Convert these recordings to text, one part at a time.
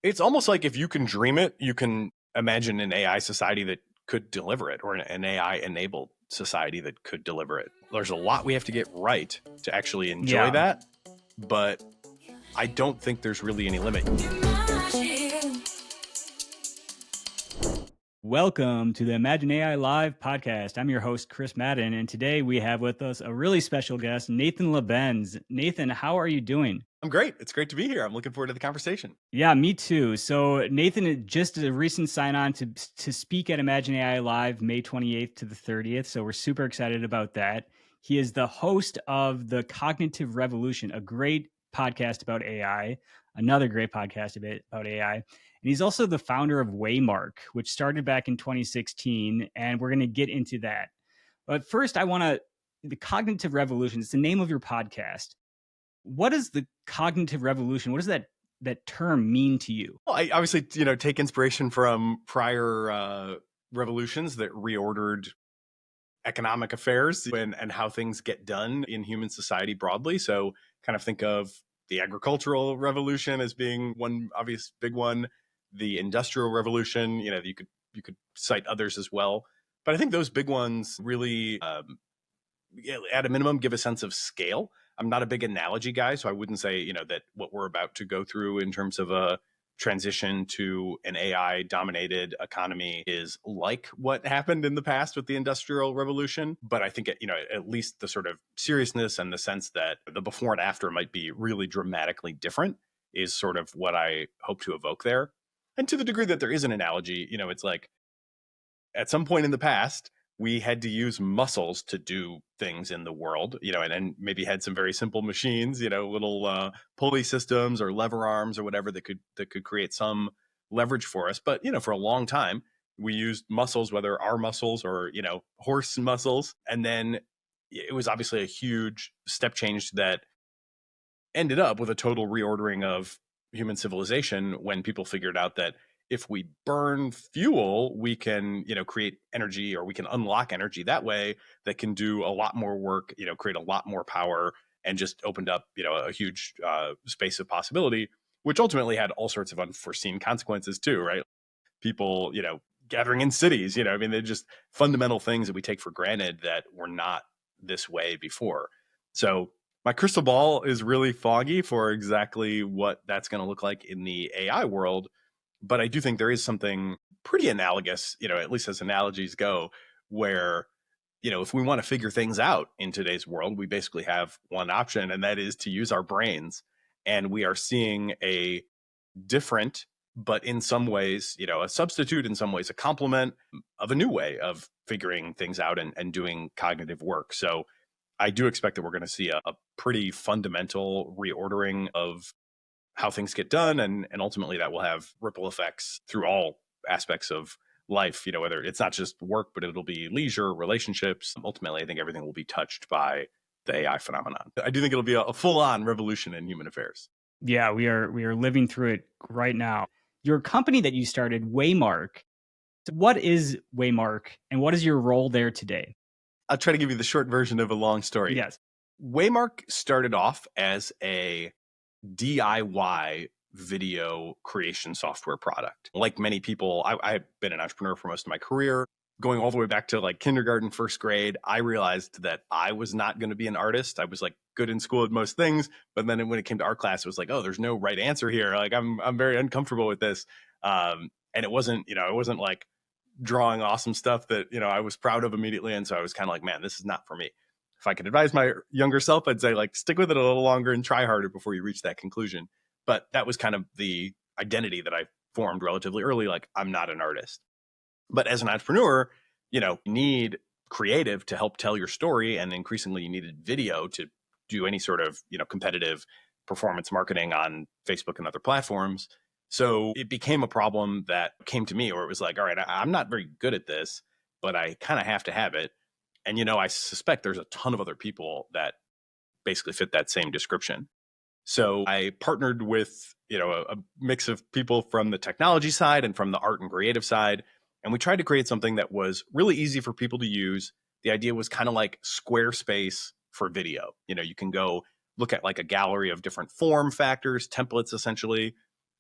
It's almost like if you can dream it, you can imagine an AI society that could deliver it, or an AI-enabled society that could deliver it. There's a lot we have to get right to actually enjoy Yeah. that, but I don't think there's really any limit. Welcome to the Imagine AI Live podcast. I'm your host, Chris Madden, and today we have with us a really special guest, Nathan Labenz. Nathan, how are you doing? I'm great. It's great to be here. I'm looking forward to the conversation. Yeah, me too. So Nathan just a recent sign on to speak at Imagine AI Live May 28th to the 30th. So we're super excited about that. He is the host of The Cognitive Revolution, a great podcast about AI, another great podcast about AI. And he's also the founder of Waymark, which started back in 2016. And we're going to get into that. But first, the Cognitive Revolution, it's the name of your podcast. What is the cognitive revolution? What does that term mean to you? Well, I obviously, take inspiration from prior revolutions that reordered economic affairs and how things get done in human society broadly. So kind of think of the agricultural revolution as being one obvious big one, the industrial revolution, you could cite others as well. But I think those big ones really, at a minimum, give a sense of scale. I'm not a big analogy guy, so I wouldn't say, that what we're about to go through in terms of a transition to an AI-dominated economy is like what happened in the past with the Industrial Revolution. But I think, at least the sort of seriousness and the sense that the before and after might be really dramatically different is sort of what I hope to evoke there. And to the degree that there is an analogy, it's like at some point in the past, we had to use muscles to do things in the world, and maybe had some very simple machines, little pulley systems or lever arms or whatever that could create some leverage for us. But, for a long time, we used muscles, whether our muscles or, horse muscles. And then it was obviously a huge step change that ended up with a total reordering of human civilization when people figured out that if we burn fuel, we can, create energy, or we can unlock energy that way that can do a lot more work, create a lot more power, and just opened up, a huge space of possibility, which ultimately had all sorts of unforeseen consequences too, right? People, gathering in cities, they're just fundamental things that we take for granted that were not this way before. So my crystal ball is really foggy for exactly what that's going to look like in the AI world. But I do think there is something pretty analogous, at least as analogies go, where, if we want to figure things out in today's world, we basically have one option, and that is to use our brains. And we are seeing a different, but in some ways, a substitute, in some ways a complement of a new way of figuring things out and doing cognitive work. So I do expect that we're going to see a pretty fundamental reordering of how things get done, and ultimately that will have ripple effects through all aspects of life, whether it's not just work, but it'll be leisure, relationships. Ultimately, I think everything will be touched by the AI phenomenon. I do think it'll be a full-on revolution in human affairs. Yeah, we are living through it right now. Your company that you started, Waymark. What is Waymark, and what is your role there today? I'll try to give you the short version of a long story. Yes. Waymark started off as a DIY video creation software product. Like many people, I've been an entrepreneur for most of my career. Going all the way back to like kindergarten, first grade, I realized that I was not going to be an artist. I was like good in school at most things, but then when it came to art class, it was like, oh, there's no right answer here. Like I'm very uncomfortable with this. And it wasn't like drawing awesome stuff that, I was proud of immediately. And so I was kind of like, man, this is not for me. If I could advise my younger self, I'd say like stick with it a little longer and try harder before you reach that conclusion. But that was kind of the identity that I formed relatively early. Like, I'm not an artist. But as an entrepreneur, you need creative to help tell your story. And increasingly you needed video to do any sort of, competitive performance marketing on Facebook and other platforms. So it became a problem that came to me where it was like, all right, I'm not very good at this, but I kind of have to have it. And, I suspect there's a ton of other people that basically fit that same description. So I partnered with, a mix of people from the technology side and from the art and creative side. And we tried to create something that was really easy for people to use. The idea was kind of like Squarespace for video. You can go look at like a gallery of different form factors, templates, essentially,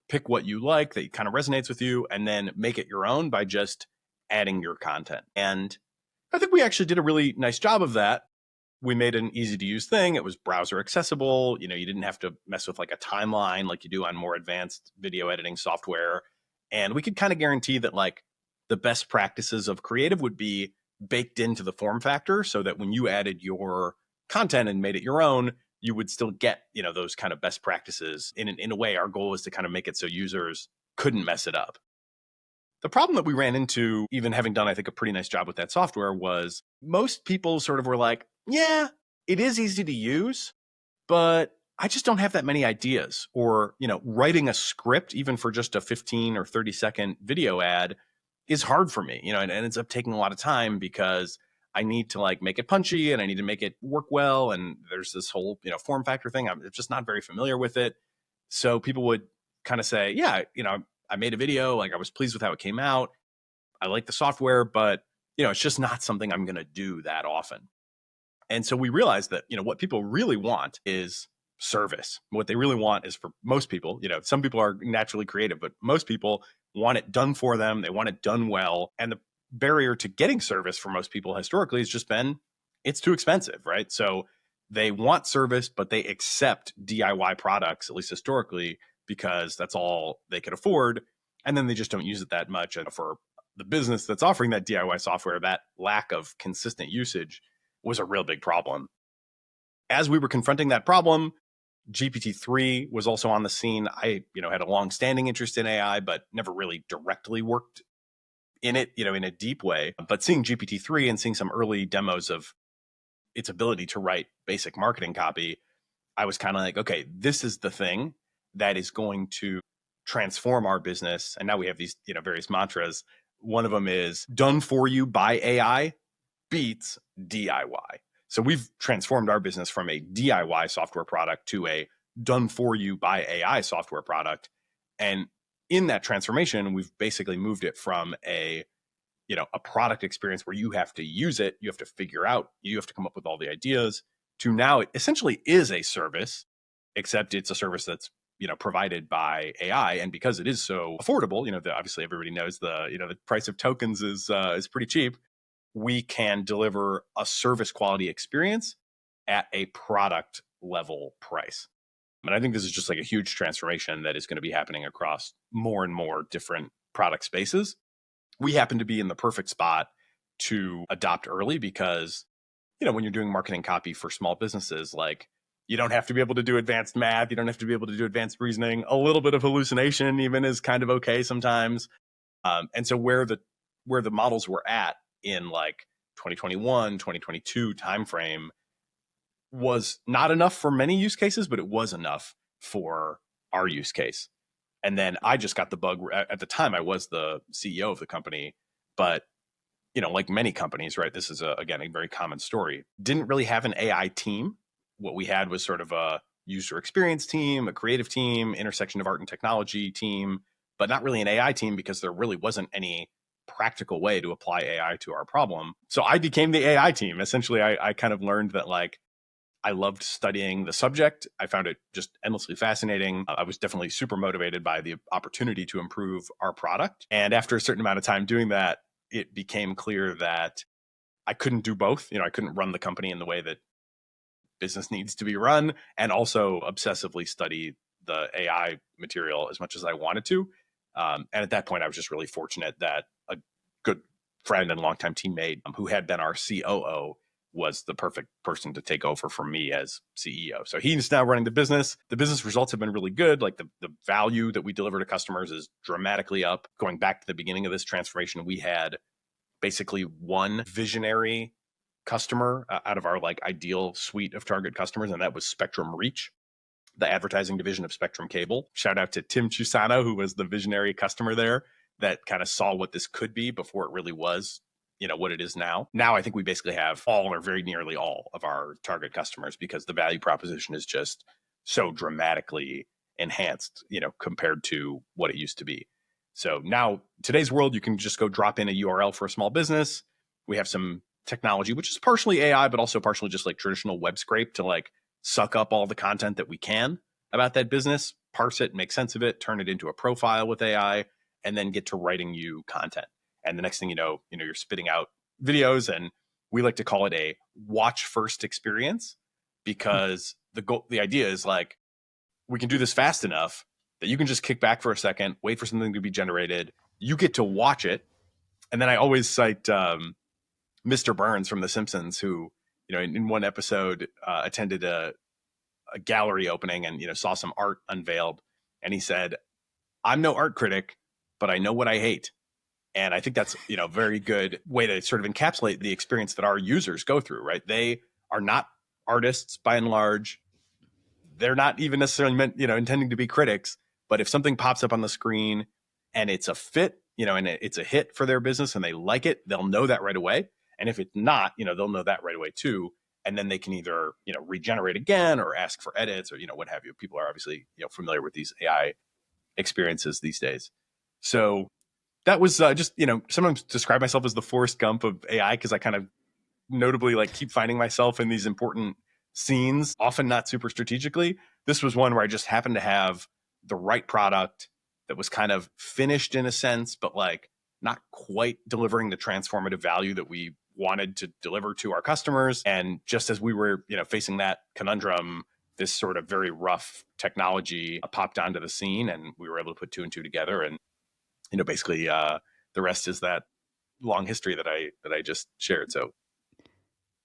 pick what you like that kind of resonates with you, and then make it your own by just adding your content. And I think we actually did a really nice job of that. We made an easy to use thing. It was browser accessible. You didn't have to mess with like a timeline like you do on more advanced video editing software. And we could kind of guarantee that like the best practices of creative would be baked into the form factor, so that when you added your content and made it your own, you would still get, those kind of best practices. In a way, our goal was to kind of make it so users couldn't mess it up. The problem that we ran into, even having done, I think, a pretty nice job with that software, was most people sort of were like, yeah, it is easy to use, but I just don't have that many ideas. Or, writing a script, even for just a 15 or 30-second video ad, is hard for me, and it ends up taking a lot of time because I need to like make it punchy and I need to make it work well. And there's this whole, form factor thing. I'm just not very familiar with it. So people would kind of say, yeah, I made a video, like I was pleased with how it came out. I like the software, but it's just not something I'm going to do that often. And so we realized that, what people really want is service. What they really want is, for most people, some people are naturally creative, but most people want it done for them. They want it done well. And the barrier to getting service for most people historically has just been, it's too expensive, right? So they want service, but they accept DIY products, at least historically, because that's all they could afford. And then they just don't use it that much. And for the business that's offering that DIY software, that lack of consistent usage was a real big problem. As we were confronting that problem, GPT-3 was also on the scene. I, had a long-standing interest in AI, but never really directly worked in it, in a deep way. But seeing GPT-3 and seeing some early demos of its ability to write basic marketing copy, I was kind of like, okay, this is the thing that is going to transform our business. And now we have these, various mantras. One of them is done for you by AI beats DIY. So we've transformed our business from a DIY software product to a done for you by AI software product. And in that transformation, we've basically moved it from a product experience where you have to use it, you have to figure out, you have to come up with all the ideas, to now it essentially is a service, except it's a service that's provided by AI. And because it is so affordable, obviously everybody knows the price of tokens is pretty cheap. We can deliver a service quality experience at a product level price. And I think this is just like a huge transformation that is going to be happening across more and more different product spaces. We happen to be in the perfect spot to adopt early because, when you're doing marketing copy for small businesses, like, you don't have to be able to do advanced math. You don't have to be able to do advanced reasoning. A little bit of hallucination even is kind of okay sometimes. And so where the models were at in like 2021, 2022 timeframe was not enough for many use cases, but it was enough for our use case. And then I just got the bug. At the time, I was the CEO of the company, but like many companies, right? This is again a very common story. Didn't really have an AI team. What we had was sort of a user experience team, a creative team, intersection of art and technology team, but not really an AI team because there really wasn't any practical way to apply AI to our problem. So I became the AI team. Essentially, I kind of learned that like I loved studying the subject. I found it just endlessly fascinating. I was definitely super motivated by the opportunity to improve our product. And after a certain amount of time doing that, it became clear that I couldn't do both. I couldn't run the company in the way that business needs to be run and also obsessively study the AI material as much as I wanted to. And at that point, I was just really fortunate that a good friend and longtime teammate who had been our COO was the perfect person to take over from me as CEO. So he's now running the business. The business results have been really good. Like the value that we deliver to customers is dramatically up. Going back to the beginning of this transformation, we had basically one visionary customer out of our like ideal suite of target customers, and that was Spectrum Reach, the advertising division of Spectrum Cable. Shout out to Tim Chusano, who was the visionary customer there that kind of saw what this could be before it really was what it is now. Now I think we basically have all or very nearly all of our target customers because the value proposition is just so dramatically enhanced, compared to what it used to be. So now today's world, you can just go drop in a URL for a small business. We have some technology, which is partially AI, but also partially just like traditional web scrape to like suck up all the content that we can about that business. parse it, make sense of it, turn it into a profile with AI, and then get to writing you content. And the next thing you know, you're spitting out videos, and we like to call it a watch first experience, because the idea is like, we can do this fast enough that you can just kick back for a second, wait for something to be generated. You get to watch it. And then I always cite Mr. Burns from The Simpsons, who, in one episode attended a gallery opening and, saw some art unveiled. And he said, "I'm no art critic, but I know what I hate." And I think that's, a very good way to sort of encapsulate the experience that our users go through, right? They are not artists by and large. They're not even necessarily meant, intending to be critics. But if something pops up on the screen and it's a fit, and it's a hit for their business and they like it, they'll know that right away. And if it's not, they'll know that right away too. And then they can either, regenerate again or ask for edits or, what have you. People are obviously, familiar with these AI experiences these days. So that was just, sometimes describe myself as the Forrest Gump of AI, because I kind of notably keep finding myself in these important scenes, often not super strategically. This was one where I just happened to have the right product that was kind of finished in a sense, but not quite delivering the transformative value that we wanted to deliver to our customers. And just as we were, facing that conundrum, this sort of very rough technology popped onto the scene, and we were able to put two and two together. And, basically the rest is that long history that I just shared. So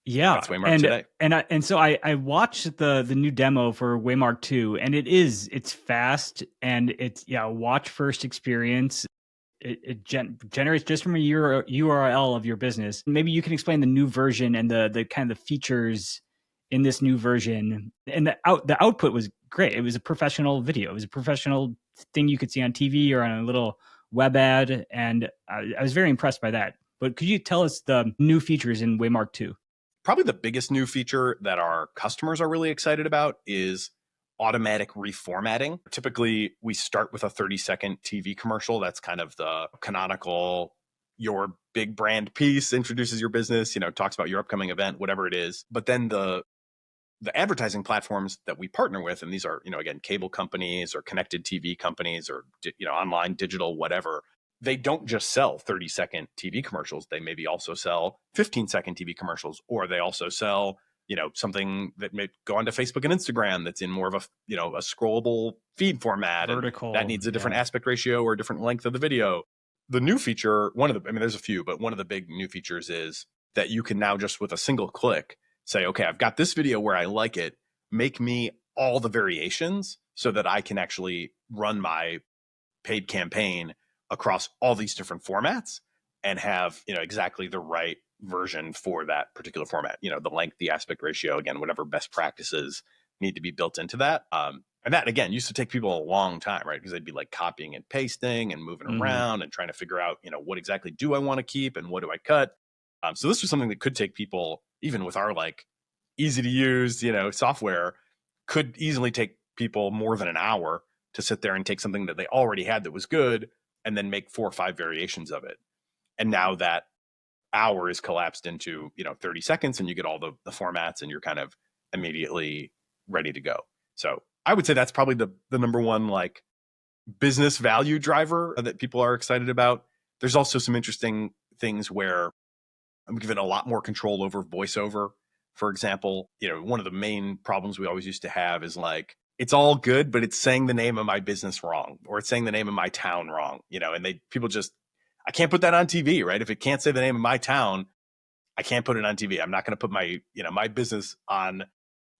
yeah, that's Waymark today. And so I watched the new demo for Waymark 2, and it's fast, and it's watch first experience. It generates just from a URL of your business. Maybe you can explain the new version and the kind of the features in this new version. And the output was great. It was a professional video. It was a professional thing you could see on TV or on a little web ad, and I was very impressed by that. But could you tell us the new features in Waymark 2? Probably the biggest new feature that our customers are really excited about is automatic reformatting. Typically, we start with a 30-second TV commercial. That's kind of the canonical, your big brand piece, introduces your business, talks about your upcoming event, whatever it is. But then the advertising platforms that we partner with, and these are, again, cable companies or connected TV companies or, online, digital, whatever, they don't just sell 30-second TV commercials. They maybe also sell 15-second TV commercials, or they also sell, something that may go onto Facebook and Instagram that's in more of a, a scrollable feed format. Vertical. That needs a different aspect ratio or a different length of the video. The new feature, there's a few, but one of the big new features is that you can now just with a single click say, okay, I've got this video where I like it, make me all the variations so that I can actually run my paid campaign across all these different formats and have, exactly the right version for that particular format. The length, the aspect ratio, again, whatever best practices need to be built into that. And that, again, used to take people a long time, right? Because they'd be copying and pasting and moving around and trying to figure out, what exactly do I want to keep and what do I cut? So this was something that could take people, even with our easy to use, software, could easily take people more than an hour to sit there and take something that they already had that was good and then make 4 or 5 variations of it. And now that hour is collapsed into, 30 seconds, and you get all the formats, and you're kind of immediately ready to go. So I would say that's probably the number one business value driver that people are excited about. There's also some interesting things where I'm given a lot more control over voiceover. For example, one of the main problems we always used to have is it's all good, but it's saying the name of my business wrong, or it's saying the name of my town wrong, and people just, I can't put that on TV, right? If it can't say the name of my town, I can't put it on TV. I'm not going to put my, my business on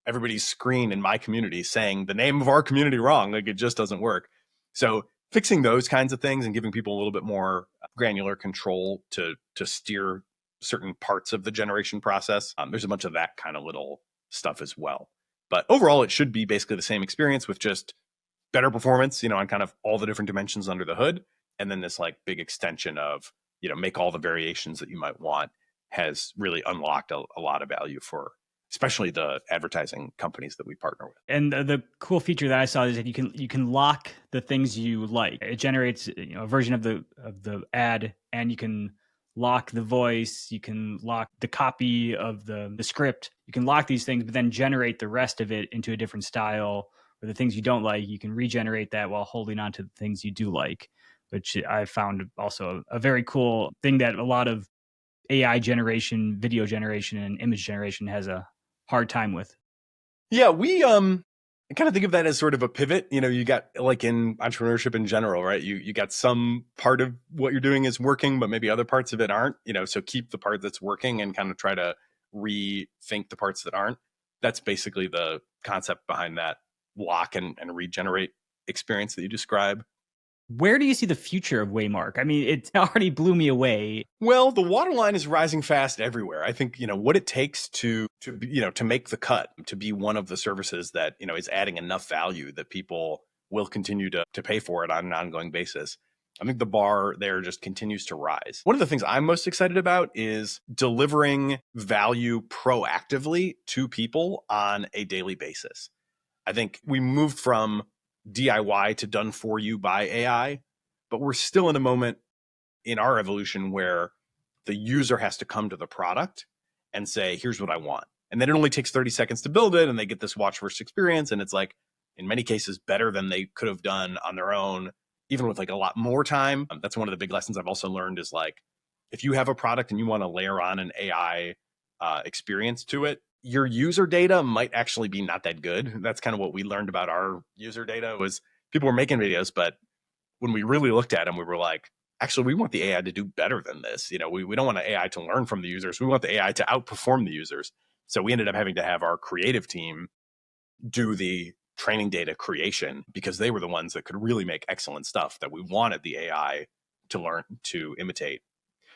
everybody's screen in my community saying the name of our community wrong. It just doesn't work. So fixing those kinds of things and giving people a little bit more granular control to steer certain parts of the generation process. There's a bunch of that kind of little stuff as well. But overall, it should be basically the same experience with just better performance, on kind of all the different dimensions under the hood. And then this big extension of, make all the variations that you might want has really unlocked a lot of value for especially the advertising companies that we partner with. And the cool feature that I saw is that you can lock the things you like. It generates a version of the ad, and you can lock the voice, you can lock the copy of the script, you can lock these things, but then generate the rest of it into a different style or the things you don't like, you can regenerate that while holding on to the things you do like, which I found also a very cool thing that a lot of AI generation, video generation, and image generation has a hard time with. Yeah, I kind of think of that as sort of a pivot. You got like in entrepreneurship in general, right? You got some part of what you're doing is working, but maybe other parts of it aren't, so keep the part that's working and kind of try to rethink the parts that aren't. That's basically the concept behind that lock and regenerate experience that you describe. Where do you see the future of Waymark? I mean, it already blew me away. Well, the waterline is rising fast everywhere. I think, what it takes to make the cut, to be one of the services that, is adding enough value that people will continue to pay for it on an ongoing basis. I think the bar there just continues to rise. One of the things I'm most excited about is delivering value proactively to people on a daily basis. I think we moved from DIY to done for you by AI, but we're still in a moment in our evolution where the user has to come to the product and say, here's what I want. And then it only takes 30 seconds to build it, and they get this watch first experience. And it's like, in many cases, better than they could have done on their own, even with like a lot more time. That's one of the big lessons I've also learned is like, if you have a product and you want to layer on an AI experience to it, your user data might actually be not that good. That's kind of what we learned about our user data was people were making videos, but when we really looked at them, we were like, actually, we want the AI to do better than this. We don't want the AI to learn from the users. We want the AI to outperform the users. So we ended up having to have our creative team do the training data creation because they were the ones that could really make excellent stuff that we wanted the AI to learn to imitate.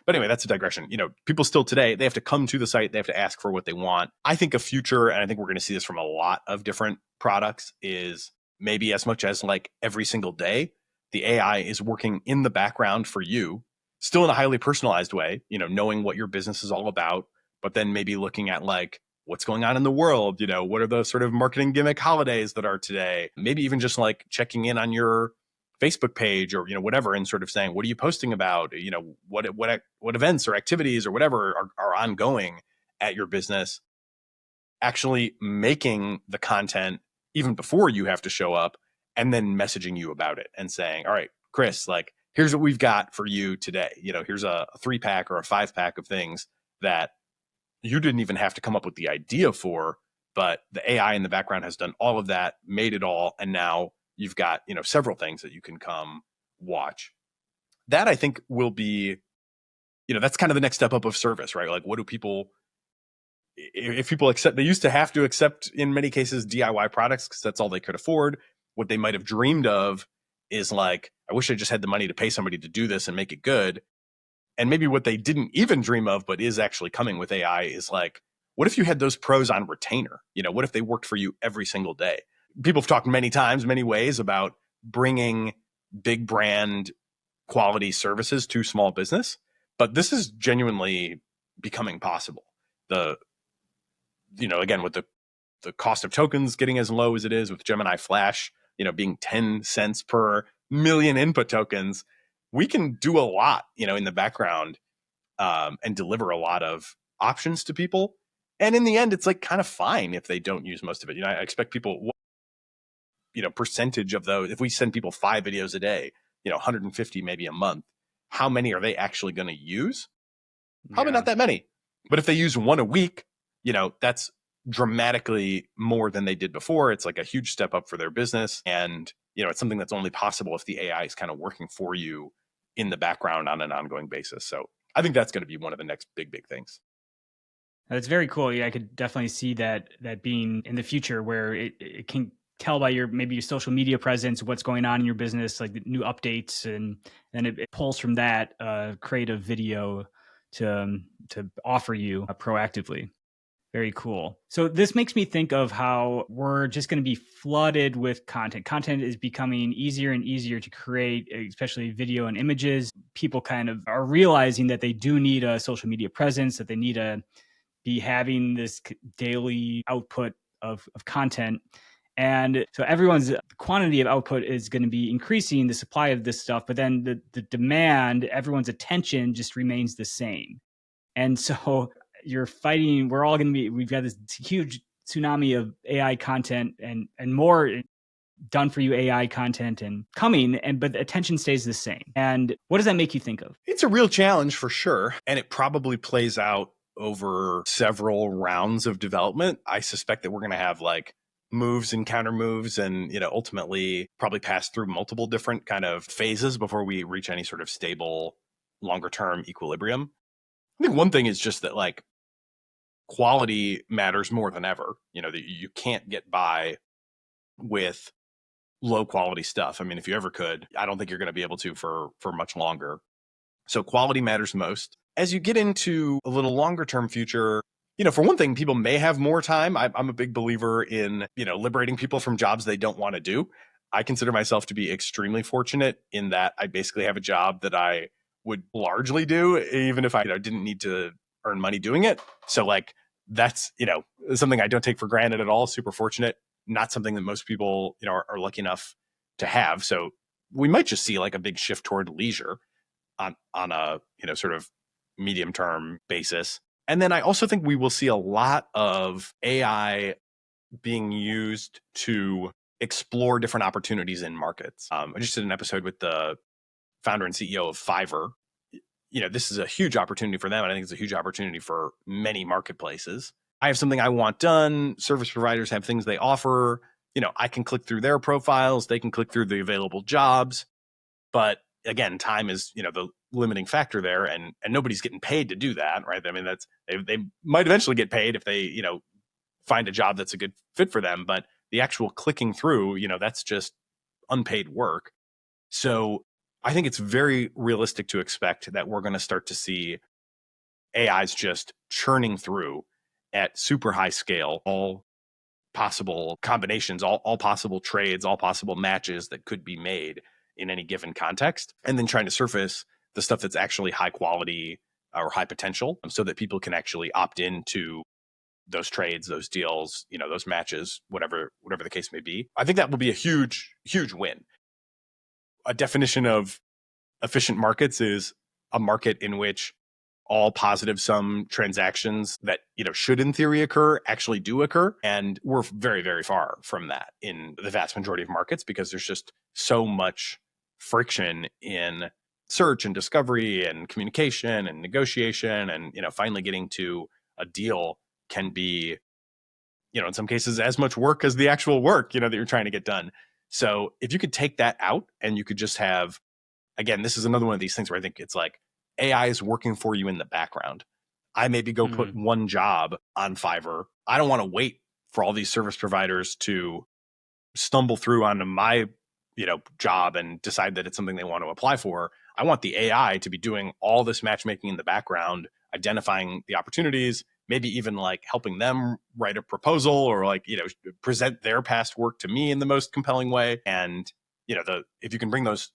But anyway, that's a digression. People still today, they have to come to the site. They have to ask for what they want. I think a future, and I think we're going to see this from a lot of different products, is maybe as much as like every single day, the AI is working in the background for you, still in a highly personalized way, knowing what your business is all about, but then maybe looking at like what's going on in the world, what are the sort of marketing gimmick holidays that are today, maybe even just like checking in on your Facebook page or, whatever, and sort of saying, what are you posting about? What events or activities or whatever are ongoing at your business, actually making the content even before you have to show up and then messaging you about it and saying, all right, Chris, like, here's what we've got for you today. Here's a 3-pack or a 5-pack of things that you didn't even have to come up with the idea for, but the AI in the background has done all of that, made it all. And now you've got, several things that you can come watch. That I think will be, that's kind of the next step up of service, right? Like, what do people, if people accept, they used to have to accept in many cases DIY products because that's all they could afford. What they might have dreamed of is like, I wish I just had the money to pay somebody to do this and make it good. And maybe what they didn't even dream of, but is actually coming with AI is like, what if you had those pros on retainer? What if they worked for you every single day? People have talked many times, many ways about bringing big brand quality services to small business, but this is genuinely becoming possible. Again, with the cost of tokens getting as low as it is with Gemini Flash, being 10 cents per million input tokens, we can do a lot, in the background and deliver a lot of options to people. And in the end, it's like kind of fine if they don't use most of it. I expect people, percentage of those, if we send people 5 videos a day, 150 maybe a month, how many are they actually going to use? Probably not that many. But if they use 1 a week, that's dramatically more than they did before. It's like a huge step up for their business. And, it's something that's only possible if the AI is kind of working for you in the background on an ongoing basis. So I think that's going to be one of the next big things. That's very cool. Yeah, I could definitely see that being in the future where it can tell by maybe your social media presence, what's going on in your business, like the new updates, and then it pulls from that, create a video to offer you proactively. Very cool. So this makes me think of how we're just going to be flooded with content. Content is becoming easier and easier to create, especially video and images. People kind of are realizing that they do need a social media presence, that they need to be having this daily output of content. And so everyone's quantity of output is going to be increasing, the supply of this stuff, but then the demand, everyone's attention just remains the same. And so we've got this huge tsunami of AI content and more done for you AI content and coming, but the attention stays the same. And what does that make you think of? It's a real challenge for sure. And it probably plays out over several rounds of development. I suspect that we're going to have like moves and counter moves and, ultimately probably pass through multiple different kind of phases before we reach any sort of stable, longer term equilibrium. I think one thing is just that like quality matters more than ever. That you can't get by with low quality stuff. I mean, if you ever could, I don't think you're going to be able to for much longer. So quality matters most. As you get into a little longer term future, for one thing, people may have more time. I'm a big believer in, liberating people from jobs they don't want to do. I consider myself to be extremely fortunate in that I basically have a job that I would largely do, even if I didn't need to earn money doing it. So like, that's, something I don't take for granted at all. Super fortunate. Not something that most people, are lucky enough to have. So we might just see like a big shift toward leisure on a, sort of medium term basis. And then I also think we will see a lot of AI being used to explore different opportunities in markets. I just did an episode with the founder and CEO of Fiverr. This is a huge opportunity for them. And I think it's a huge opportunity for many marketplaces. I have something I want done. Service providers have things they offer. I can click through their profiles. They can click through the available jobs. But again, time is, the limiting factor there, and nobody's getting paid to do that, right? I mean, they might eventually get paid if they, find a job that's a good fit for them. But the actual clicking through, that's just unpaid work. So I think it's very realistic to expect that we're going to start to see AIs just churning through at super high scale, all possible combinations, all possible trades, all possible matches that could be made in any given context, and then trying to surface the stuff that's actually high quality or high potential so that people can actually opt into those trades, those deals, those matches, whatever the case may be. I think that will be a huge, huge win. A definition of efficient markets is a market in which all positive sum transactions that, should in theory occur actually do occur. And we're very, very far from that in the vast majority of markets because there's just so much friction in search and discovery and communication and negotiation. And, finally getting to a deal can be, in some cases as much work as the actual work, that you're trying to get done. So if you could take that out and you could just have, again, this is another one of these things where I think it's like AI is working for you in the background. I maybe go put one job on Fiverr. I don't want to wait for all these service providers to stumble through onto my, job and decide that it's something they want to apply for. I want the AI to be doing all this matchmaking in the background, identifying the opportunities, maybe even like helping them write a proposal or like, present their past work to me in the most compelling way. And, if you can bring those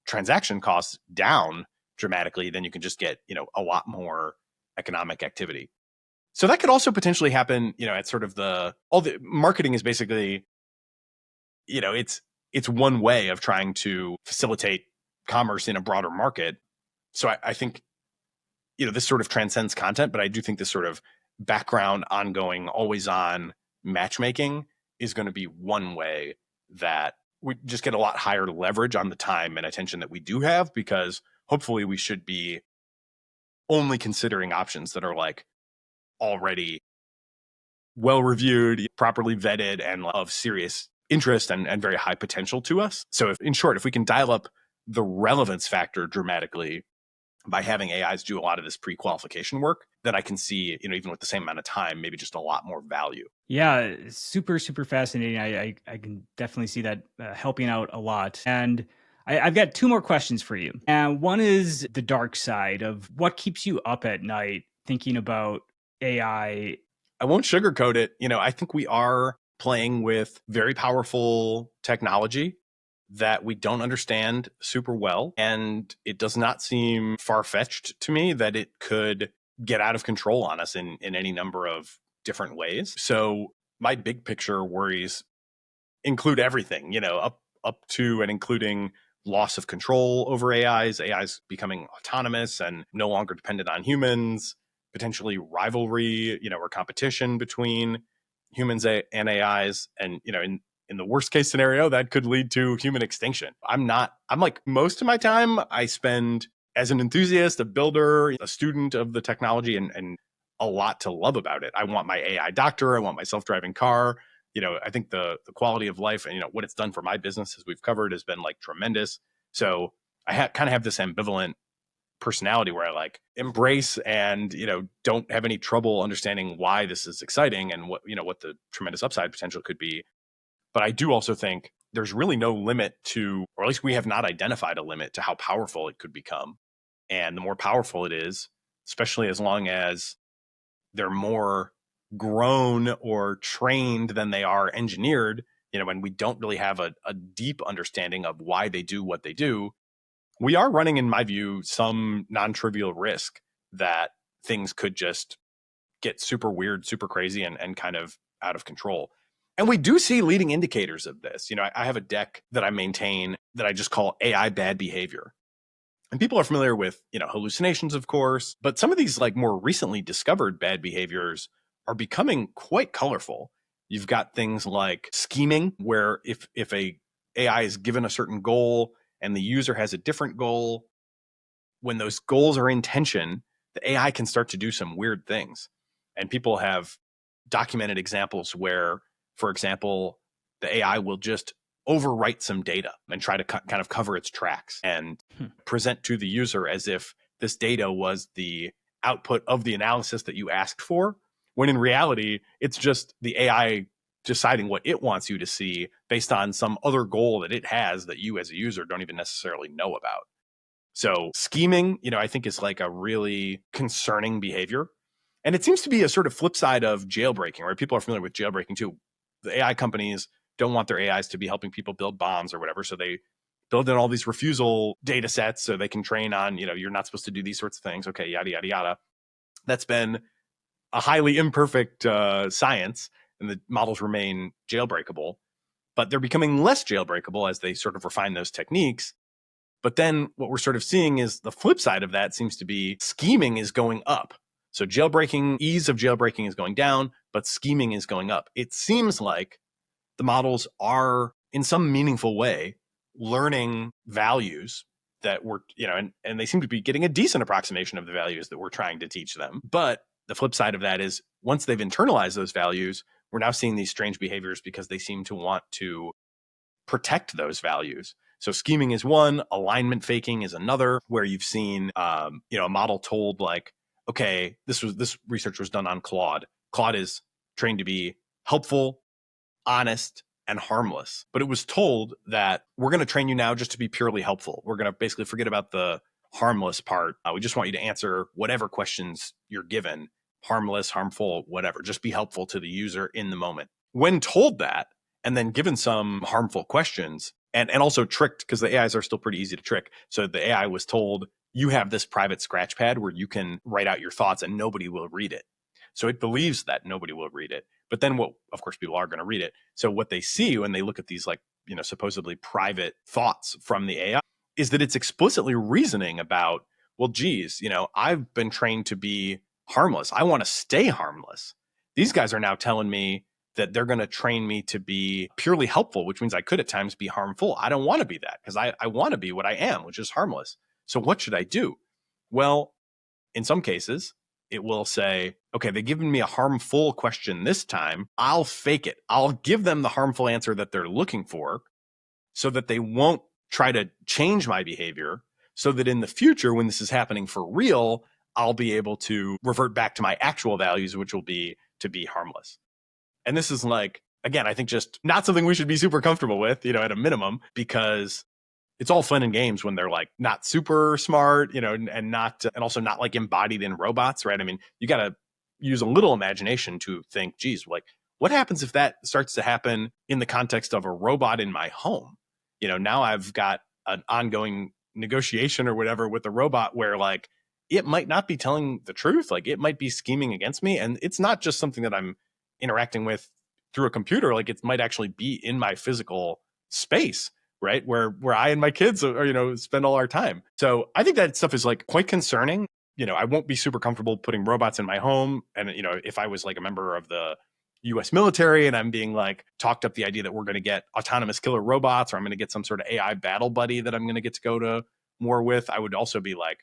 transaction costs down dramatically, then you can just get, a lot more economic activity. So that could also potentially happen, at sort of all the marketing is basically, it's one way of trying to facilitate commerce in a broader market. So I think, this sort of transcends content, but I do think this sort of background, ongoing, always on matchmaking is going to be one way that we just get a lot higher leverage on the time and attention that we do have, because hopefully we should be only considering options that are like already well reviewed, properly vetted, and of serious interest and very high potential to us. So in short, if we can dial up the relevance factor dramatically by having AIs do a lot of this pre-qualification work, then I can see, even with the same amount of time, maybe just a lot more value. Yeah, super, super fascinating. I can definitely see that helping out a lot. And I've got two more questions for you. And one is the dark side of what keeps you up at night thinking about AI. I won't sugarcoat it. I think we are playing with very powerful technology that we don't understand super well. And it does not seem far-fetched to me that it could get out of control on us in any number of different ways. So my big picture worries include everything, up to and including loss of control over AIs becoming autonomous and no longer dependent on humans, potentially rivalry, or competition between humans and AIs. And, in in the worst case scenario, that could lead to human extinction. I'm like, most of my time I spend as an enthusiast, a builder, a student of the technology, and a lot to love about it. I want my AI doctor. I want my self-driving car. I think the quality of life and, what it's done for my business, as we've covered, has been like tremendous. So I kind of have this ambivalent personality where I like embrace and, don't have any trouble understanding why this is exciting and what the tremendous upside potential could be. But I do also think there's really no limit to, or at least we have not identified a limit to how powerful it could become. And the more powerful it is, especially as long as they're more grown or trained than they are engineered, and we don't really have a deep understanding of why they do what they do, we are running, in my view, some non-trivial risk that things could just get super weird, super crazy, and kind of out of control. And we do see leading indicators of this. I have a deck that I maintain that I just call AI bad behavior. And people are familiar with, hallucinations, of course, but some of these like more recently discovered bad behaviors are becoming quite colorful. You've got things like scheming, where if a AI is given a certain goal and the user has a different goal, when those goals are in tension, the AI can start to do some weird things. And people have documented examples where, for example, the AI will just overwrite some data and try to kind of cover its tracks and present to the user as if this data was the output of the analysis that you asked for, when in reality, it's just the AI deciding what it wants you to see based on some other goal that it has that you as a user don't even necessarily know about. So scheming, I think is like a really concerning behavior. And it seems to be a sort of flip side of jailbreaking, right? People are familiar with jailbreaking too. The AI companies don't want their AIs to be helping people build bombs or whatever. So they build in all these refusal data sets so they can train on, you're not supposed to do these sorts of things. Okay, yada, yada, yada. That's been a highly imperfect science, and the models remain jailbreakable. But they're becoming less jailbreakable as they sort of refine those techniques. But then what we're sort of seeing is the flip side of that seems to be scheming is going up. So ease of jailbreaking is going down, but scheming is going up. It seems like the models are in some meaningful way learning values that we're, and they seem to be getting a decent approximation of the values that we're trying to teach them. But the flip side of that is once they've internalized those values, we're now seeing these strange behaviors because they seem to want to protect those values. So scheming is one, alignment faking is another, where you've seen, a model told like, okay, this research was done on Claude. Claude is trained to be helpful, honest, and harmless. But it was told that we're going to train you now just to be purely helpful. We're going to basically forget about the harmless part. We just want you to answer whatever questions you're given, harmless, harmful, whatever. Just be helpful to the user in the moment. When told that, and then given some harmful questions, and also tricked, because the AIs are still pretty easy to trick. So the AI was told, you have this private scratch pad where you can write out your thoughts and nobody will read it. So it believes that nobody will read it. But then of course, people are going to read it. So what they see when they look at these, like, supposedly private thoughts from the AI is that it's explicitly reasoning about, well, geez, I've been trained to be harmless. I want to stay harmless. These guys are now telling me that they're going to train me to be purely helpful, which means I could at times be harmful. I don't want to be that because I want to be what I am, which is harmless. So what should I do? Well, in some cases, it will say, okay, they've given me a harmful question this time. I'll fake it. I'll give them the harmful answer that they're looking for so that they won't try to change my behavior, so that in the future, when this is happening for real, I'll be able to revert back to my actual values, which will be to be harmless. And this is like, again, I think just not something we should be super comfortable with, at a minimum, because it's all fun and games when they're like not super smart, and also not like embodied in robots, right? I mean, you got to use a little imagination to think, geez, like what happens if that starts to happen in the context of a robot in my home? Now I've got an ongoing negotiation or whatever with the robot where like it might not be telling the truth, like it might be scheming against me. And it's not just something that I'm interacting with through a computer, like it might actually be in my physical space, right? Where I and my kids are, spend all our time. So I think that stuff is like quite concerning. I won't be super comfortable putting robots in my home. And, if I was like a member of the US military and I'm being like talked up the idea that we're going to get autonomous killer robots, or I'm going to get some sort of AI battle buddy that I'm going to get to go to war with, I would also be like,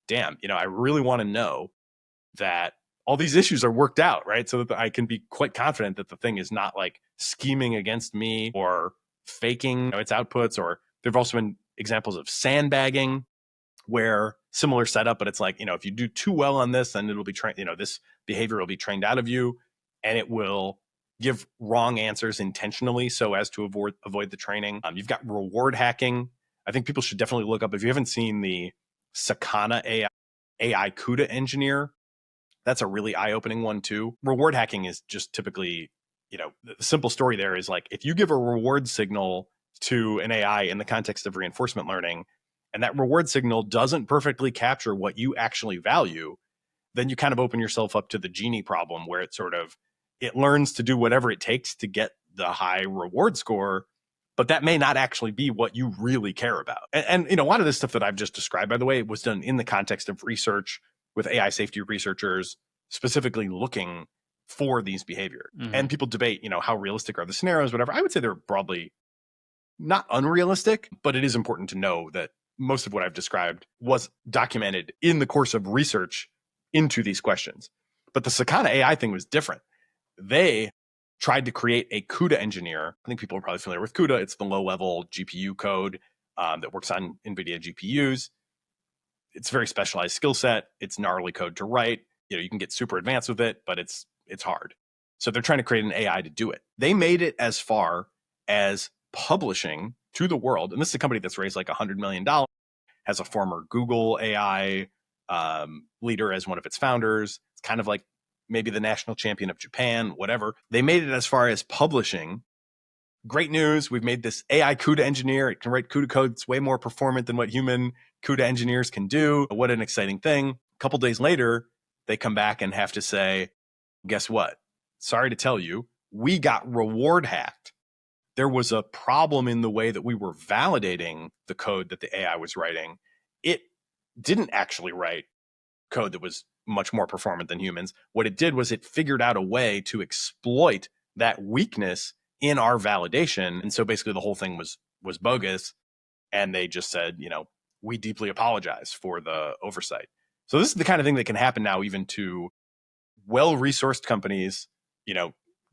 damn, I really want to know that all these issues are worked out, right? So that I can be quite confident that the thing is not like scheming against me or faking its outputs. Or there've also been examples of sandbagging, where similar setup, but it's like, if you do too well on this, then it'll be trained, this behavior will be trained out of you, and it will give wrong answers intentionally so as to avoid the training. You've got reward hacking. I think people should definitely look up, if you haven't seen the Sakana AI CUDA engineer, that's a really eye-opening one too. Reward hacking is just typically, the simple story there is like, if you give a reward signal to an AI in the context of reinforcement learning, and that reward signal doesn't perfectly capture what you actually value, then you kind of open yourself up to the genie problem, where it learns to do whatever it takes to get the high reward score, but that may not actually be what you really care about. And a lot of this stuff that I've just described, by the way, was done in the context of research with AI safety researchers, specifically looking for these behavior. Mm-hmm. And people debate, how realistic are the scenarios, whatever. I would say they're broadly not unrealistic, but it is important to know that most of what I've described was documented in the course of research into these questions. But the Sakana AI thing was different. They tried to create a CUDA engineer. I think people are probably familiar with CUDA. It's the low-level GPU code that works on NVIDIA GPUs. It's a very specialized skill set. It's gnarly code to write. You can get super advanced with it, but it's hard. So they're trying to create an AI to do it. They made it as far as publishing to the world, and this is a company that's raised like $100 million, has a former Google AI leader as one of its founders. It's kind of like maybe the national champion of Japan, whatever. They made it as far as publishing. Great news. We've made this AI CUDA engineer. It can write CUDA code. It's way more performant than what human CUDA engineers can do. What an exciting thing. A couple days later, they come back and have to say, guess what? Sorry to tell you, we got reward hacked. There was a problem in the way that we were validating the code that the AI was writing. It didn't actually write code that was much more performant than humans. What it did was it figured out a way to exploit that weakness in our validation. And so basically the whole thing was bogus. And they just said, we deeply apologize for the oversight. So this is the kind of thing that can happen now, even to well-resourced companies,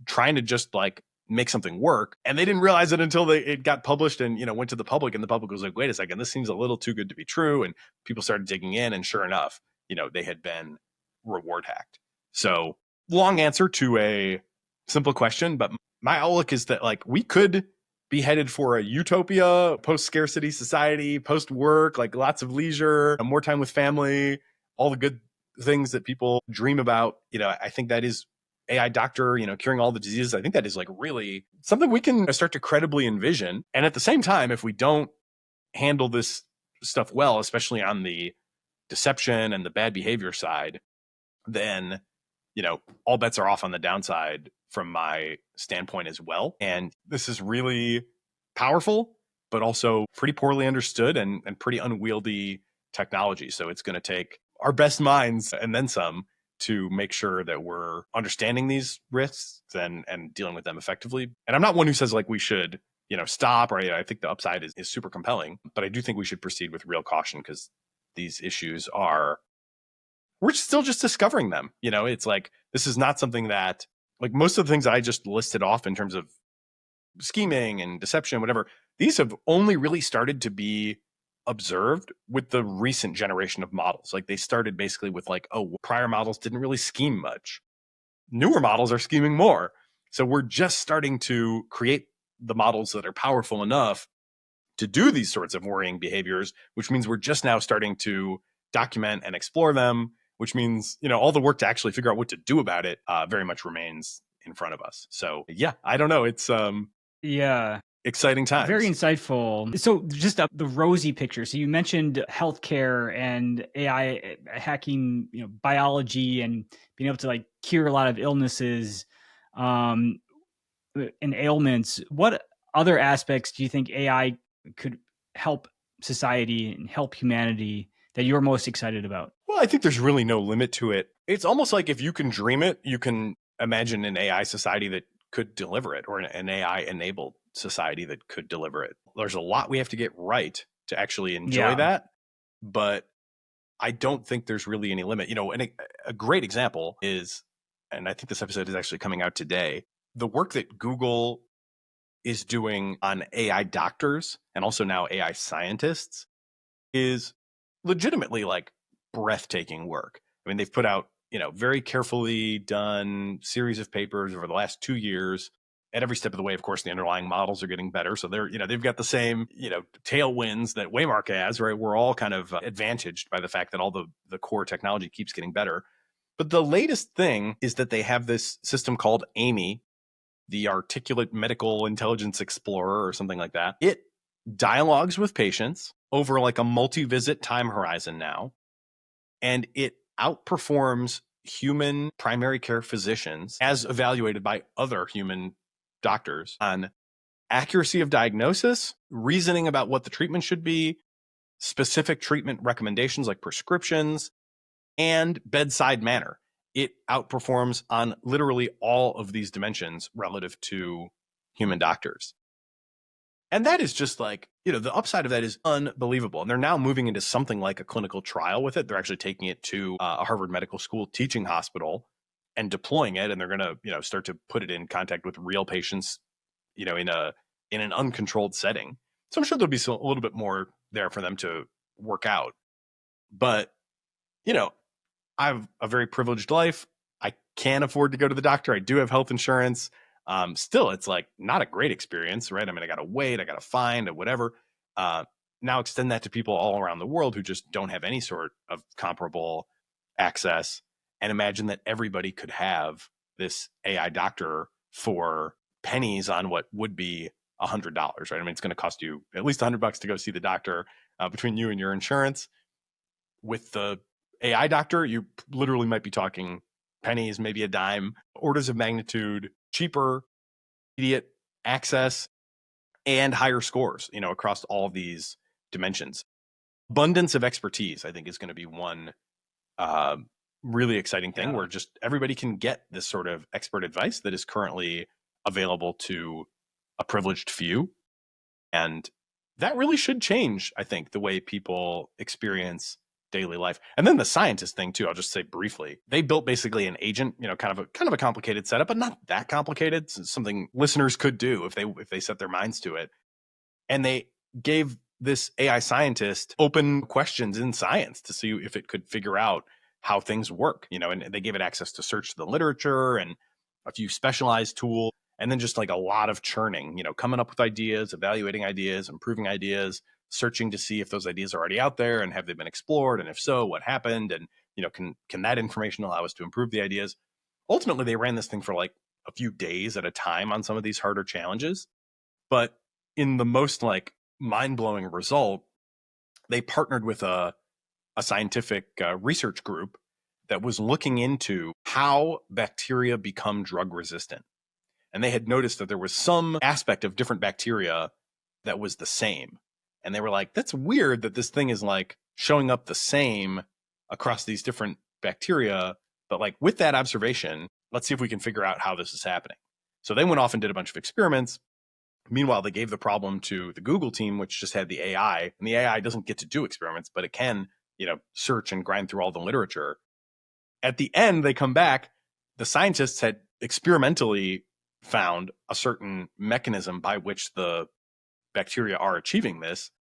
trying to just like make something work. And they didn't realize it until it got published and, went to the public, and the public was like, wait a second, this seems a little too good to be true. And people started digging in, and sure enough, they had been reward hacked. So long answer to a simple question, but my outlook is that like we could be headed for a utopia, post-scarcity society, post-work, like lots of leisure, more time with family, all the good things that people dream about. I think that is AI doctor, curing all the diseases. I think that is like really something we can start to credibly envision. And at the same time, if we don't handle this stuff well, especially on the deception and the bad behavior side, then, all bets are off on the downside from my standpoint as well. And this is really powerful, but also pretty poorly understood and pretty unwieldy technology. So it's going to take our best minds and then some to make sure that we're understanding these risks and dealing with them effectively. And I'm not one who says like we should, stop, or I think the upside is super compelling, but I do think we should proceed with real caution, because these issues we're still just discovering them. It's like, this is not something that, like most of the things I just listed off in terms of scheming and deception, whatever, these have only really started to be observed with the recent generation of models. Like they started basically with like, oh, prior models didn't really scheme much. Newer models are scheming more. So we're just starting to create the models that are powerful enough to do these sorts of worrying behaviors, which means we're just now starting to document and explore them, which means, all the work to actually figure out what to do about it very much remains in front of us. So yeah, I don't know. It's exciting times. Very insightful. So just the rosy picture. So you mentioned healthcare and AI hacking, biology, and being able to like cure a lot of illnesses and ailments. What other aspects do you think AI could help society and help humanity that you're most excited about? Well, I think there's really no limit to it. It's almost like if you can dream it, you can imagine an AI society that could deliver it, or an AI enabled society that could deliver it. There's a lot we have to get right to actually enjoy that, but I don't think there's really any limit. And a great example is, and I think this episode is actually coming out today, the work that Google is doing on AI doctors and also now AI scientists is legitimately like breathtaking work. I mean, they've put out, very carefully done series of papers over the last 2 years. At every step of the way, of course, the underlying models are getting better. So they've got the same, tailwinds that Waymark has, right? We're all kind of advantaged by the fact that all the core technology keeps getting better. But the latest thing is that they have this system called Amy, the Articulate Medical Intelligence Explorer or something like that. It dialogues with patients over like a multi-visit time horizon now, and it outperforms human primary care physicians as evaluated by other human doctors on accuracy of diagnosis, reasoning about what the treatment should be, specific treatment recommendations like prescriptions, and bedside manner. It outperforms on literally all of these dimensions relative to human doctors. And that is just like, the upside of that is unbelievable. And they're now moving into something like a clinical trial with it. They're actually taking it to a Harvard Medical School teaching hospital and deploying it. And they're going to, start to put it in contact with real patients, in an uncontrolled setting. So I'm sure there'll be a little bit more there for them to work out. But, I have a very privileged life. I can afford to go to the doctor. I do have health insurance. Still, it's like not a great experience, right? I mean, I got to wait, I got to find it, whatever. Now extend that to people all around the world who just don't have any sort of comparable access, and imagine that everybody could have this AI doctor for pennies on what would be $100, right? I mean, it's going to cost you at least $100 to go see the doctor between you and your insurance. With the AI doctor, you literally might be talking pennies, maybe a dime, orders of magnitude cheaper, immediate access, and higher scores, across all these dimensions. Abundance of expertise, I think, is going to be one really exciting thing where just everybody can get this sort of expert advice that is currently available to a privileged few. And that really should change, I think, the way people experience daily life. And then the scientist thing too, I'll just say briefly. They built basically an agent, kind of a complicated setup, but not that complicated. It's something listeners could do if they set their minds to it. And they gave this AI scientist open questions in science to see if it could figure out how things work, and they gave it access to search the literature and a few specialized tools, and then just like a lot of churning, coming up with ideas, evaluating ideas, improving ideas, searching to see if those ideas are already out there and have they been explored, and if so, what happened, and can that information allow us to improve the ideas. Ultimately, they ran this thing for like a few days at a time on some of these harder challenges, but in the most like mind-blowing result, they partnered with a scientific research group that was looking into how bacteria become drug resistant. And they had noticed that there was some aspect of different bacteria that was the same. And they were like, that's weird that this thing is like showing up the same across these different bacteria. But like with that observation, let's see if we can figure out how this is happening. So they went off and did a bunch of experiments. Meanwhile, they gave the problem to the Google team, which just had the AI. And the AI doesn't get to do experiments, but it can, search and grind through all the literature. At the end, they come back. The scientists had experimentally found a certain mechanism by which the bacteria are achieving this,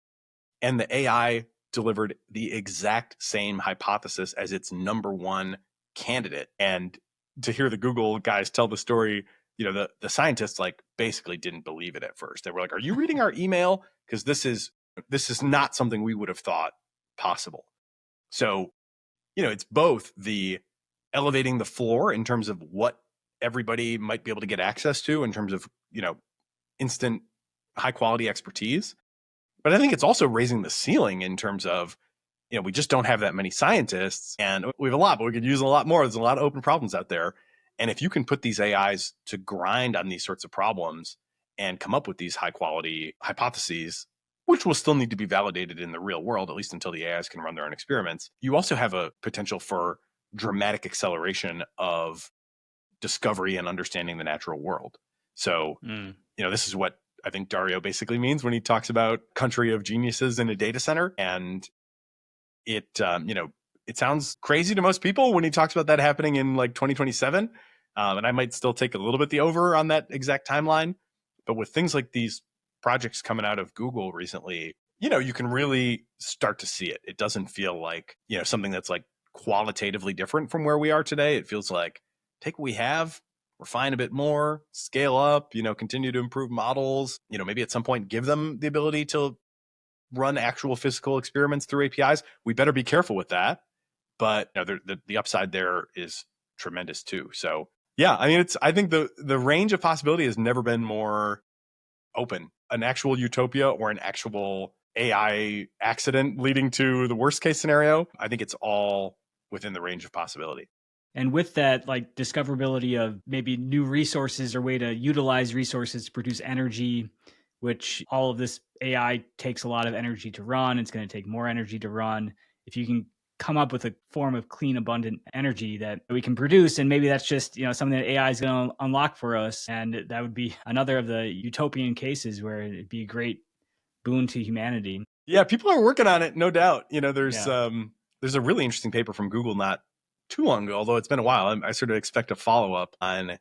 and the AI delivered the exact same hypothesis as its number one candidate. And to hear the Google guys tell the story, the scientists like basically didn't believe it at first. They were like, are you reading our email? Because this is not something we would have thought possible. So, it's both the elevating the floor in terms of what everybody might be able to get access to in terms of, instant high quality expertise. But I think it's also raising the ceiling in terms of, we just don't have that many scientists, and we have a lot, but we could use a lot more. There's a lot of open problems out there. And if you can put these AIs to grind on these sorts of problems and come up with these high quality hypotheses, which will still need to be validated in the real world, at least until the AIs can run their own experiments, you also have a potential for dramatic acceleration of discovery and understanding the natural world. So, this is what I think Dario basically means when he talks about country of geniuses in a data center. And it, it sounds crazy to most people when he talks about that happening in like 2027. And I might still take a little bit the over on that exact timeline. But with things like these projects coming out of Google recently, you can really start to see it. It doesn't feel like, something that's like qualitatively different from where we are today. It feels like take what we have, refine a bit more, scale up, continue to improve models, maybe at some point give them the ability to run actual physical experiments through APIs. We better be careful with that. But the upside there is tremendous too. So yeah, I mean, I think the range of possibility has never been more open. An actual utopia or an actual AI accident leading to the worst case scenario, I think it's all within the range of possibility. And with that, like discoverability of maybe new resources or way to utilize resources to produce energy, which all of this AI takes a lot of energy to run. It's going to take more energy to run. If you can come up with a form of clean, abundant energy that we can produce, and maybe that's just something that AI is going to unlock for us, and that would be another of the utopian cases where it'd be a great boon to humanity. Yeah, people are working on it, no doubt. There's a really interesting paper from Google not too long ago, although it's been a while. I sort of expect a follow-up on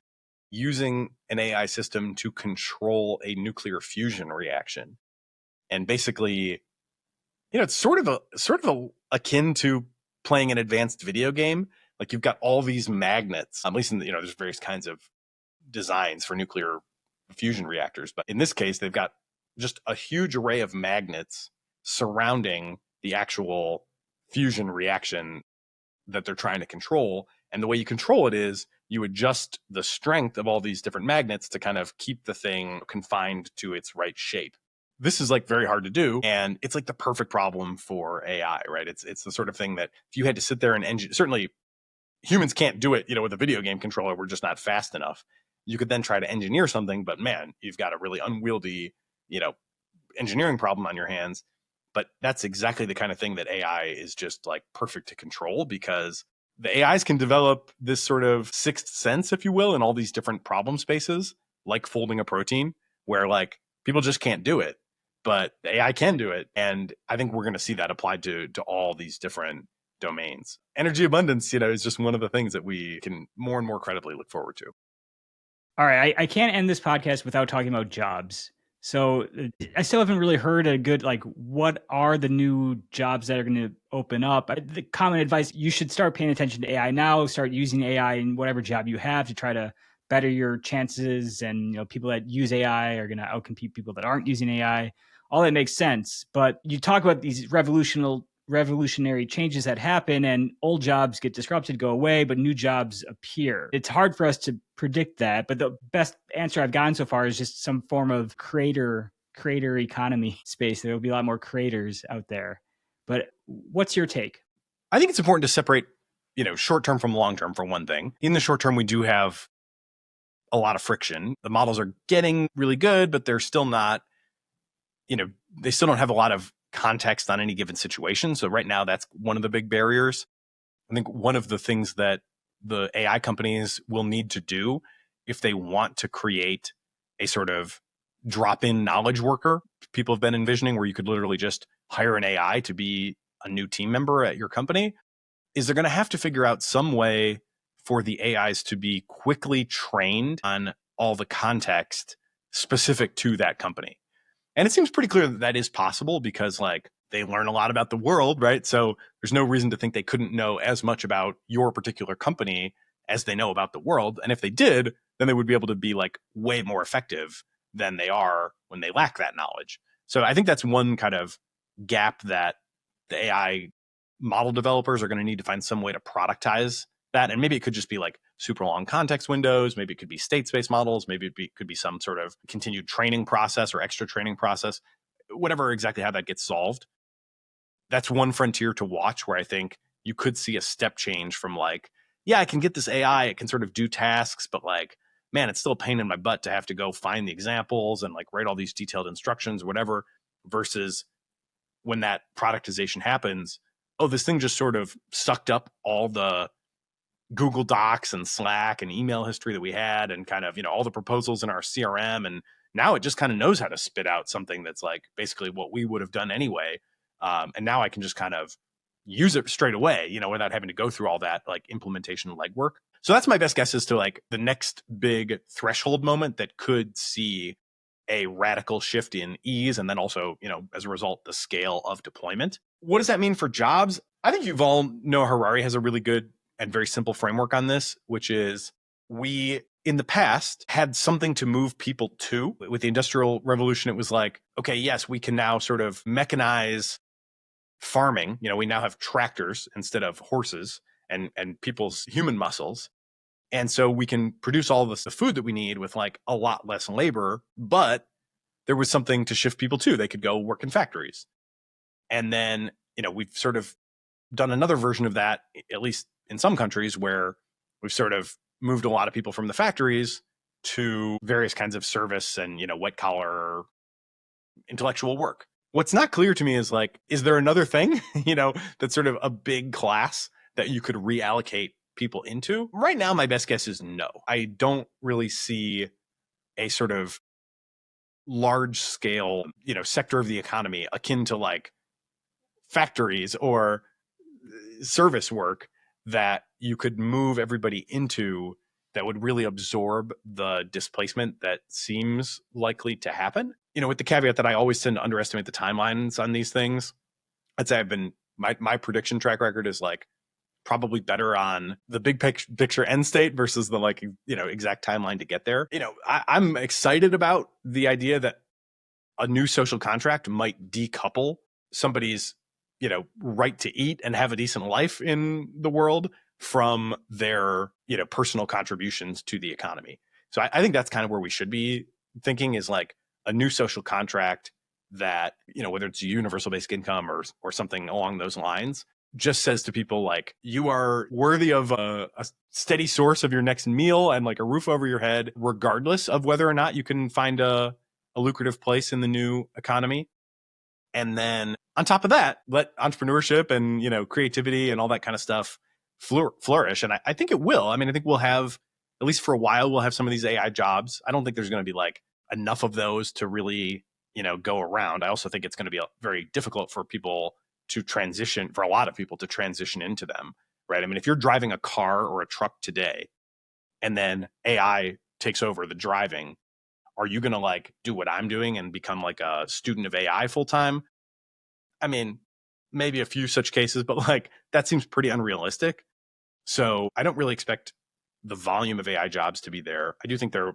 using an AI system to control a nuclear fusion reaction. And basically, it's sort of akin to playing an advanced video game. Like you've got all these magnets, at least in there's various kinds of designs for nuclear fusion reactors. But in this case, they've got just a huge array of magnets surrounding the actual fusion reaction that they're trying to control. And the way you control it is you adjust the strength of all these different magnets to kind of keep the thing confined to its right shape. This is like very hard to do. And it's like the perfect problem for AI, right? It's the sort of thing that if you had to sit there and certainly humans can't do it, with a video game controller, we're just not fast enough. You could then try to engineer something, but man, you've got a really unwieldy, engineering problem on your hands. But that's exactly the kind of thing that AI is just like perfect to control, because the AIs can develop this sort of sixth sense, if you will, in all these different problem spaces, like folding a protein, where like people just can't do it, but the AI can do it. And I think we're going to see that applied to all these different domains. Energy abundance, is just one of the things that we can more and more credibly look forward to. All right, I can't end this podcast without talking about jobs. So I still haven't really heard a good, like, what are the new jobs that are going to open up? The common advice, you should start paying attention to AI now, start using AI in whatever job you have to try to better your chances. And, people that use AI are going to outcompete people that aren't using AI. All that makes sense. But you talk about these revolutionary changes that happen, and old jobs get disrupted, go away, but new jobs appear. It's hard for us to predict that, but the best answer I've gotten so far is just some form of creator economy space. There will be a lot more creators out there. But what's your take? I think it's important to separate, short term from long term, for one thing. In the short term, we do have a lot of friction. The models are getting really good, but they're still not, they still don't have a lot of context on any given situation. So right now, that's one of the big barriers. I think one of the things that the AI companies will need to do if they want to create a sort of drop-in knowledge worker, people have been envisioning where you could literally just hire an AI to be a new team member at your company, is they're going to have to figure out some way for the AIs to be quickly trained on all the context specific to that company. And it seems pretty clear that that is possible because like they learn a lot about the world, right? So there's no reason to think they couldn't know as much about your particular company as they know about the world. And if they did, then they would be able to be like way more effective than they are when they lack that knowledge. So I think that's one kind of gap that the AI model developers are going to need to find some way to productize that. And maybe it could just be like super long context windows. Maybe it could be state space models. Maybe it could be some sort of continued training process or extra training process, whatever exactly how that gets solved. That's one frontier to watch where I think you could see a step change from like, yeah, I can get this AI, it can sort of do tasks, but like, man, it's still a pain in my butt to have to go find the examples and like write all these detailed instructions or whatever, versus when that productization happens, oh, this thing just sort of sucked up all the Google Docs and Slack and email history that we had, and kind of, all the proposals in our CRM. And now it just kind of knows how to spit out something that's like basically what we would have done anyway. And now I can just kind of use it straight away, without having to go through all that like implementation legwork. So that's my best guess as to like the next big threshold moment that could see a radical shift in ease, and then also, as a result, the scale of deployment. What does that mean for jobs? I think Yuval Noah Harari has a really good and very simple framework on this, which is we in the past had something to move people to. With the Industrial Revolution, it was like, okay, yes, we can now sort of mechanize farming. We now have tractors instead of horses and people's human muscles. And so we can produce all the food that we need with like a lot less labor, but there was something to shift people to. They could go work in factories. And then, we've sort of done another version of that, at least in some countries, where we've sort of moved a lot of people from the factories to various kinds of service and, white collar intellectual work. What's not clear to me is like, is there another thing, that's sort of a big class that you could reallocate people into? Right now, my best guess is no. I don't really see a sort of large scale, sector of the economy akin to like factories or service work that you could move everybody into that would really absorb the displacement that seems likely to happen. With the caveat that I always tend to underestimate the timelines on these things. I'd say my prediction track record is like probably better on the big picture end state versus the like, exact timeline to get there. I'm excited about the idea that a new social contract might decouple somebody's, right to eat and have a decent life in the world from their, personal contributions to the economy. So I think that's kind of where we should be thinking, is like a new social contract that, whether it's a universal basic income or something along those lines, just says to people like, you are worthy of a steady source of your next meal and like a roof over your head, regardless of whether or not you can find a lucrative place in the new economy. And then on top of that, let entrepreneurship and, creativity and all that kind of stuff flourish. And I think it will. I mean, I think we'll have, at least for a while, we'll have some of these AI jobs. I don't think there's going to be like enough of those to really, go around. I also think it's going to be very difficult for people to transition, for a lot of people to transition into them, right? I mean, if you're driving a car or a truck today and then AI takes over the driving, are you going to like do what I'm doing and become like a student of AI full time? I mean, maybe a few such cases, but like that seems pretty unrealistic. So I don't really expect the volume of AI jobs to be there. I do think they're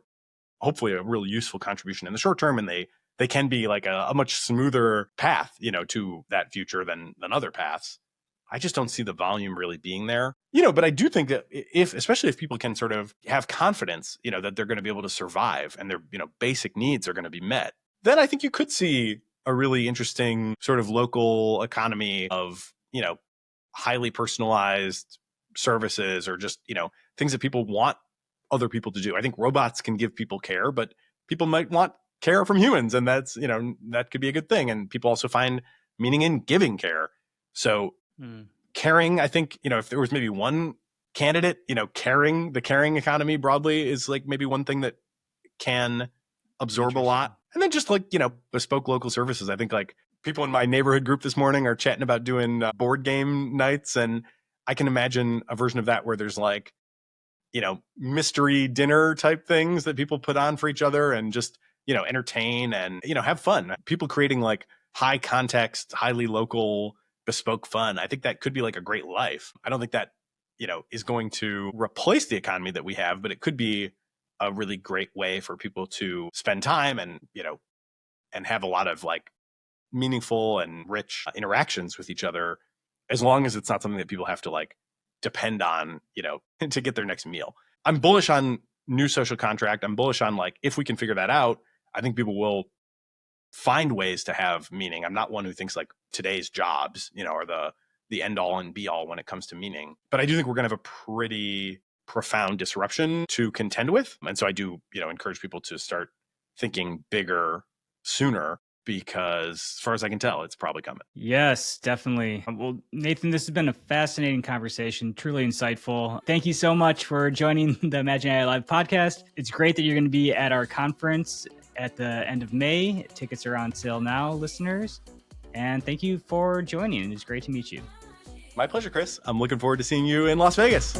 hopefully a really useful contribution in the short term, and they can be like a much smoother path, to that future than other paths. I just don't see the volume really being there, but I do think that especially if people can sort of have confidence, that they're going to be able to survive and their, basic needs are going to be met, then I think you could see a really interesting sort of local economy of, highly personalized services, or just, things that people want other people to do. I think robots can give people care, but people might want care from humans, and that's, that could be a good thing. And people also find meaning in giving care. So caring, I think, if there was maybe one candidate, the caring economy broadly is like maybe one thing that can absorb a lot. And then just like, bespoke local services. I think like people in my neighborhood group this morning are chatting about doing board game nights. And I can imagine a version of that where there's like, mystery dinner type things that people put on for each other and just, entertain and, have fun. People creating like high context, highly local, bespoke fun. I think that could be like a great life. I don't think that, is going to replace the economy that we have, but it could be a really great way for people to spend time and, and have a lot of like meaningful and rich interactions with each other, as long as it's not something that people have to like depend on, to get their next meal. I'm bullish on new social contract. I'm bullish on like, if we can figure that out, I think people will find ways to have meaning. I'm not one who thinks like today's jobs, are the end all and be all when it comes to meaning. But I do think we're going to have a pretty profound disruption to contend with. And so I do, encourage people to start thinking bigger sooner, because as far as I can tell, it's probably coming. Yes, definitely. Well, Nathan, this has been a fascinating conversation, truly insightful. Thank you so much for joining the Imagine AI Live podcast. It's great that you're going to be at our conference at the end of May. Tickets are on sale now, listeners. And thank you for joining. It's great to meet you. My pleasure, Chris. I'm looking forward to seeing you in Las Vegas.